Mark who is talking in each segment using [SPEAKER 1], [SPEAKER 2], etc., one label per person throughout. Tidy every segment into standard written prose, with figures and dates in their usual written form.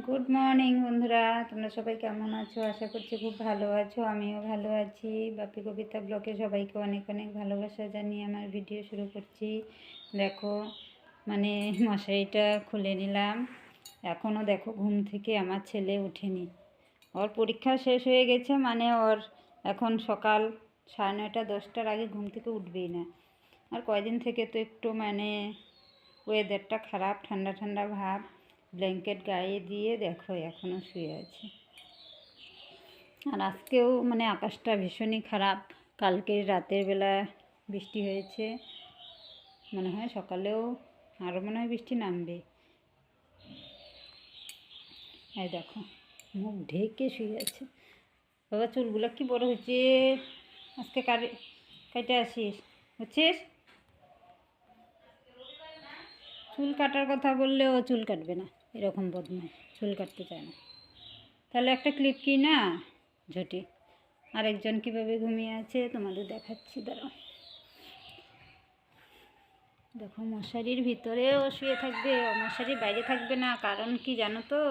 [SPEAKER 1] Good morning বন্ধুরা, তোমরা সবাই কেমন আছো? আশা করছি খুব ভালো আছো। আমিও ভালো আছি। বাপি কবিতা ব্লগে সবাইকে অনেক অনেক ভালোবাসা জানিয়ে আমার ভিডিও শুরু করছি। দেখো, মশারিটা খুলে নিলাম। এখনও দেখো ঘুম থেকে আমার ছেলে ওঠেনি। ওর পরীক্ষা শেষ হয়ে গেছে, ওর এখন সকাল 9:30 10টার আগে ঘুম থেকে উঠবেই না। আর কয়দিন থেকে তো একটু ওয়েদারটা খারাপ, ঠান্ডা ঠান্ডা ভাব। ব্ল্যাঙ্কেট গায়ে দিয়ে দেখো এখনও শুয়ে আছে। আর আজকেও আকাশটা ভীষণই খারাপ। কালকে রাতের বেলা বৃষ্টি হয়েছে, মনে হয় সকালেও আরও মনে হয় বৃষ্টি নামবে। এই দেখো মুখ ঢেকে শুয়ে আছে। বাবা চুলগুলো কি বড় হয়েছে, আজকে কেটে আসিস বুঝছিস? চুল কাটার কথা বললেও চুল কাটবে না, এরকম বদমাই, চুল কাটতে চায় না। তাহলে একটা ক্লিপ কি না ঝুটি। আরেকজন কীভাবে ঘুমিয়ে আছে তোমাদের দেখাচ্ছি, দাঁড়াও। দেখো মশারির ভিতরেও শুয়ে থাকবে, মশারির বাইরে থাকবে না। কারণ কি জানো তো,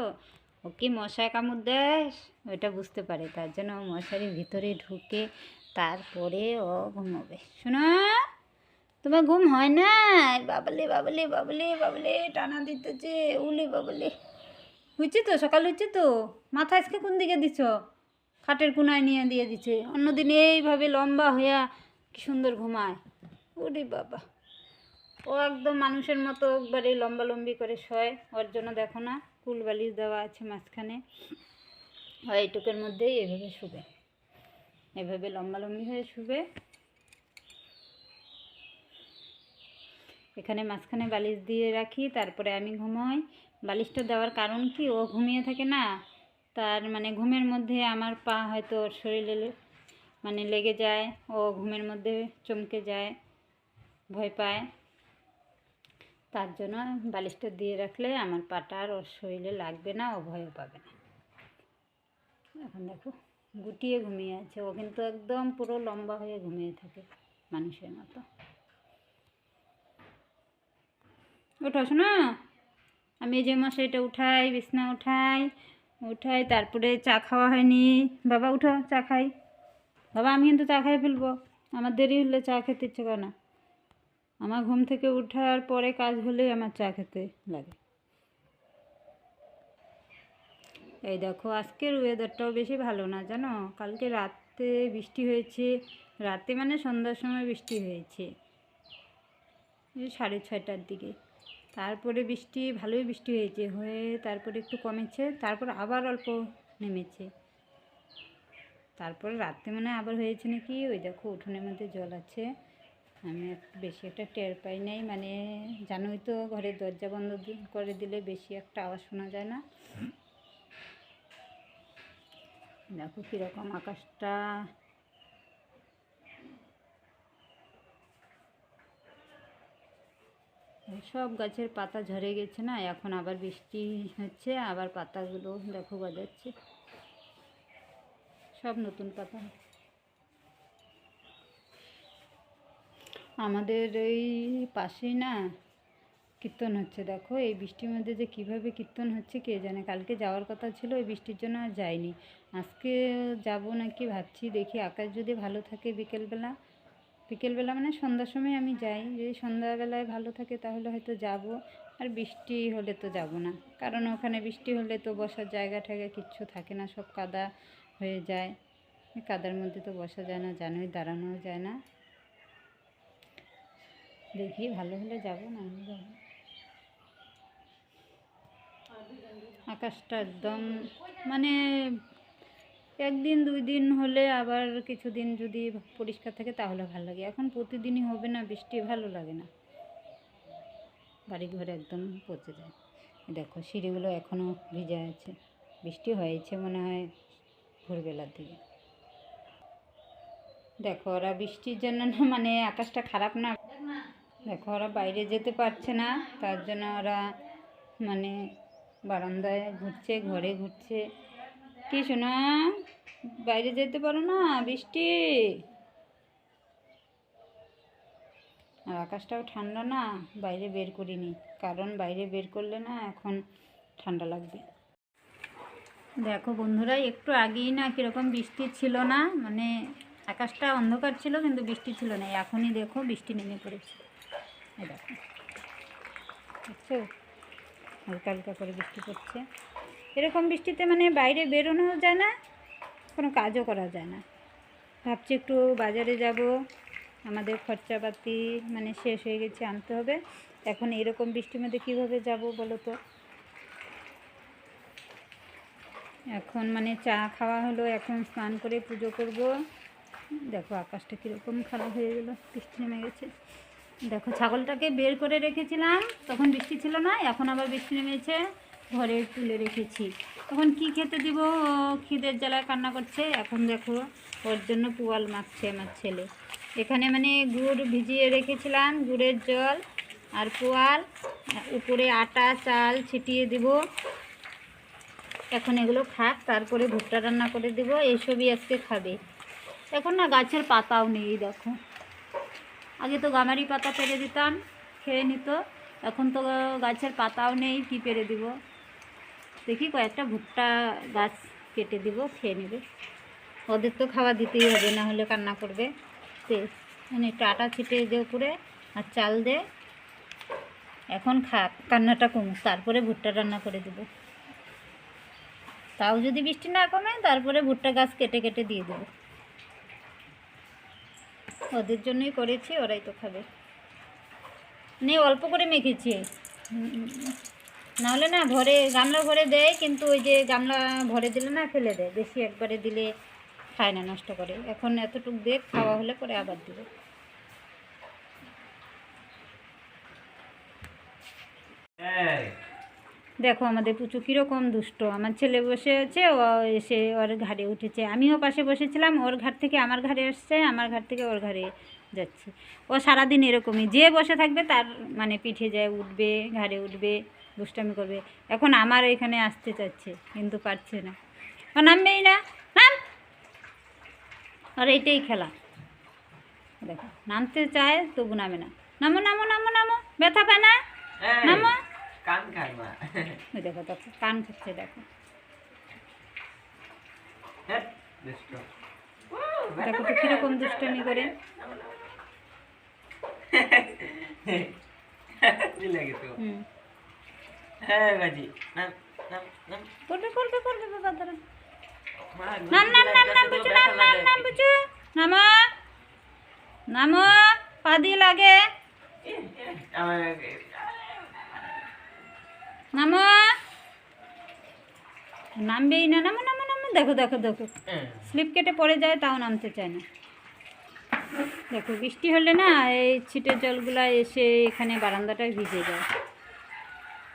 [SPEAKER 1] ও কি মশায় কামড় দেয় ওইটা বুঝতে পারে, তার জন্য ও মশারির ভিতরে ঢুকে তারপরে ও ঘুমোবে। শোনো, তোমার ঘুম হয় না? বাবলে বাবলে বাবলে বাবলে টানা দিতেছে, উলে বাবলে। হয়েছে তো, সকাল হচ্ছে তো। মাথা আজকে কোন দিকে দিছ? খাটের কোনায় নিয়ে দিয়ে দিচ্ছে। অন্যদিন এইভাবে লম্বা হইয়া কি সুন্দর ঘুমায়। ওরে বাবা, ও একদম মানুষের মতো একবারে লম্বালম্বি করে শোয়। ওর জন্য দেখো না কুল বালিশ দেওয়া আছে মাঝখানে। ও এইটুকের মধ্যেই এভাবে শুবে, এভাবে লম্বালম্বি হয়ে শুবে। এখানে মাঝখানে বালিশ দিয়ে রাখি, তারপরে আমি ঘুমোই। বালিশটা দেওয়ার কারণ কি, ও ঘুমিয়ে থাকে না, তার ঘুমের মধ্যে আমার পা হয়তো ওর শরীরে লেগে যায়। ও ঘুমের মধ্যে চমকে যায়, ভয় পায়। তার জন্য বালিশটা দিয়ে রাখলে আমার পাটা আর ওর শরীরে লাগবে না, ও ভয়ও পাবে না। এখন দেখো গুটিয়ে ঘুমিয়ে আছে। ও কিন্তু একদম পুরো লম্বা হয়ে ঘুমিয়ে থাকে মানুষের মতো। ওঠো শোনো, আমি এই যে মশারিটা উঠাই, বিছনা উঠাই, তারপরে চা খাওয়া হয়নি। বাবা উঠো, চা খাই। বাবা আমি কিন্তু চা খাই ফেলবো, আমার দেরি হলে চা খেতে ইচ্ছে করে না। আমার ঘুম থেকে ওঠার পরে কাজ হলেই আমার চা খেতে লাগে। এই দেখো আজকের ওয়েদারটাও বেশি ভালো না জানো। কালকে রাতে বৃষ্টি হয়েছে, রাতে সন্ধ্যার সময় বৃষ্টি হয়েছে, 6:30টার দিকে। তারপরে ভালোই বৃষ্টি হয়ে তারপরে একটু কমেছে, তারপর আবার অল্প নেমেছে। তারপরে রাত্রে আবার হয়েছে নাকি। ওই দেখো উঠোনের মধ্যে জল আছে। আমি বেশি একটা টের পাই নাই, জানোই তো ঘরের দরজা বন্ধ করে দিলে বেশি একটা আওয়াজ শোনা যায় না। দেখো কীরকম আকাশটা। সব গাছের পাতা ঝরে গেছে না, এখন আবার বৃষ্টি হচ্ছে, আবার পাতাগুলো দেখো গজাচ্ছে, সব নতুন পাতা। আমাদের এই পাশেই না কীর্তন হচ্ছে। দেখো এই বৃষ্টির মধ্যে যে কীভাবে কীর্তন হচ্ছে কে জানে। কালকে যাওয়ার কথা ছিল, এই বৃষ্টির জন্য আর যাইনি। আজকে যাব নাকি ভাবছি, দেখি আকাশ যদি ভালো থাকে বিকেলবেলা সন্ধ্যার সময় আমি যাই। যদি সন্ধ্যাবেলায় ভালো থাকে তাহলে হয়তো যাব, আর বৃষ্টি হলে তো যাব না। কারণ ওখানে বৃষ্টি হলে তো বসার জায়গা ঠায়গা কিচ্ছু থাকে না, সব কাদা হয়ে যায়। কাদার মধ্যে তো বসা যায় না, জানোই, দাঁড়ানোও যায় না। দেখি ভালো হলে যাব, না হলে যাব। আকাশটা একদম একদিন 2 দিন হলে, আবার কিছুদিন যদি পরিষ্কার থাকে তাহলে ভালো লাগে। এখন প্রতিদিনই হবে না বৃষ্টি, ভালো লাগে না, বাড়ি ঘরে একদম পচে যায়। দেখো সিঁড়িগুলো এখনও ভিজে আছে, বৃষ্টি হয়েছে মনে হয় ভোরবেলার দিকে। দেখো ওরা বৃষ্টির জন্য না আকাশটা খারাপ না, দেখো ওরা বাইরে যেতে পারছে না, তার জন্য ওরা বারান্দায় ঘুরছে, ঘরে ঘুরছে। কি শোনা, বাইরে যেতে পারো না, বৃষ্টি। আর আকাশটাও ঠান্ডা না, বাইরে বের করিনি, কারণ বাইরে বের করলে না এখন ঠান্ডা লাগবে। দেখো বন্ধুরা, একটু আগেই না কীরকম বৃষ্টি ছিল না, মানে আকাশটা অন্ধকার ছিল কিন্তু বৃষ্টি ছিল না। এখনই দেখো বৃষ্টি নেমে পড়েছে। এই দেখো, বুঝছো, হালকা হালকা করে বৃষ্টি পড়ছে। এরকম বৃষ্টিতে মানে বাইরে বেরোনোও যায় না, কোনো কাজও করা যায় না। ভাবছি একটু বাজারে যাব, আমাদের খরচাপাতি মানে শেষ হয়ে গেছে, আনতে হবে। এখন এরকম বৃষ্টির মধ্যে কীভাবে যাব বলো তো। এখন মানে চা খাওয়া হলো, এখন স্নান করে পুজো করব। দেখো আকাশটা কীরকম খারাপ হয়ে গেল, বৃষ্টি নেমে গেছে। দেখো ছাগলটাকে বের করে রেখেছিলাম, তখন বৃষ্টি ছিল না, এখন আবার বৃষ্টি নেমেছে, ঘরে তুলে রেখেছি। তখন কি খেতে দিব, খিদের জ্বালায় কান্না করছে। এখন দেখো ওর জন্য পুয়াল মাখছে আমার ছেলে। এখানে মানে গুড় ভিজিয়ে রেখেছিলাম, গুড়ের জল আর পুয়াল, উপরে আটা চাল ছিটিয়ে দিব। এখন এগুলো খাক, তারপরে ভুট্টা রান্না করে দেবো, এইসবই আজকে খাবে। এখন না গাছের পাতাও নেই, দেখো আগে তো গামারি পাতা পেরে দিতাম, খেয়ে নিত। এখন তো গাছের পাতাও নেই, কি পেরে দিব। দেখি কয়েকটা ভুট্টা গাছ কেটে দিব, খেয়ে নেবে। ওদের তো খাওয়া দিতেই হবে, না হলে কান্না করবে। মানে একটু আটা ছিটিয়ে দে উপরে আর চাল দে, এখন খাক, কান্নাটা কমুক, তারপরে ভুট্টা রান্না করে দেবো। তাও যদি বৃষ্টি না কমে, তারপরে ভুট্টা গাছ কেটে কেটে দিয়ে দেবো। ওদের জন্যই করেছি, ওরাই তো খাবে। অল্প করে মেখেছি, নাহলে না ভরে গামলা ভরে দেয়, কিন্তু ওই যে গামলা ভরে দিলে না ফেলে দেয়, বেশি একবারে দিলে খায় না, নষ্ট করে। এখন এতটুকু দিয়ে খাওয়া হলে পরে আবার দেবে। দেখো আমাদের পুচু কীরকম দুষ্ট। আমার ছেলে বসে আছে, ও এসে ওর ঘাড়ে উঠেছে। আমিও পাশে বসেছিলাম, ওর ঘাট থেকে আমার ঘাড়ে আসছে, আমার ঘাট থেকে ওর ঘাড়ে যাচ্ছে। ও সারাদিন এরকমই, যে বসে থাকবে তার মানে পিঠে যায় উঠবে, ঘাড়ে উঠবে, দুষ্টামি করবে। এখন আমার এখানে আসতে চাচ্ছে কিন্তু পারছে না, ও নামবেই না। নাম, আর এইটাই খেলা। দেখো নামতে চায় তবু নামে না। নামো নামো নামো নামো, ব্যথা পায় না, নামো।
[SPEAKER 2] কান খায় মা।
[SPEAKER 1] দেখো দেখো কান খাচ্ছে, দেখো দেখো তো কিরকম দুষ্টামি করে। করবে করবে করবে বাবা, ধরো। নাম নাম নাম নাম বুঝু, নাম নাম নাম বুঝু, নামো নামো, পা দিয়ে লাগে, নামো। নামবেই না, নামো নামো নামো। দেখো দেখো দেখো, স্লিপ কেটে পড়ে যায়, তাও নামতে চায় না। দেখো বৃষ্টি হলে না এই ছিটের জলগুলা এসে এখানে বারান্দাটায় ভিজে যায়,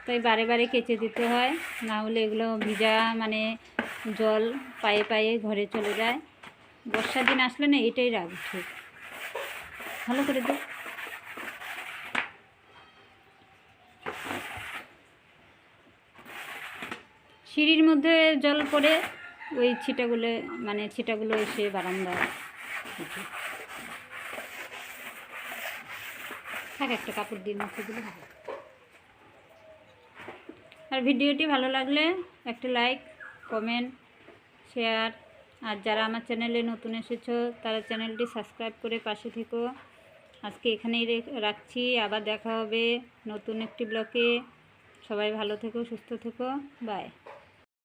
[SPEAKER 1] তাই বারে বারে কেচে দিতে হয়, না হলে এগুলো ভিজা মানে জল পায়ে পায়ে ঘরে চলে যায়। বর্ষার দিন আসলে না এটাই রাগ, ঠিক ভালো করে দে। সিঁড়ির মধ্যে জল পড়ে, ওই ছিটাগুলো এসে বারান্দা। থাক, একটা কাপড় দিয়ে মুছে দিলে হবে। আর ভিডিওটি ভালো লাগলে একটা লাইক, কমেন্ট, শেয়ার, আর যারা আমার চ্যানেলে নতুন এসেছো তারা চ্যানেলটি সাবস্ক্রাইব করে পাশে থেকো। আজকে এখানেই রাখছি, আবার দেখা হবে নতুন একটি ব্লগে। সবাই ভালো থেকো, সুস্থ থেকো, বাই।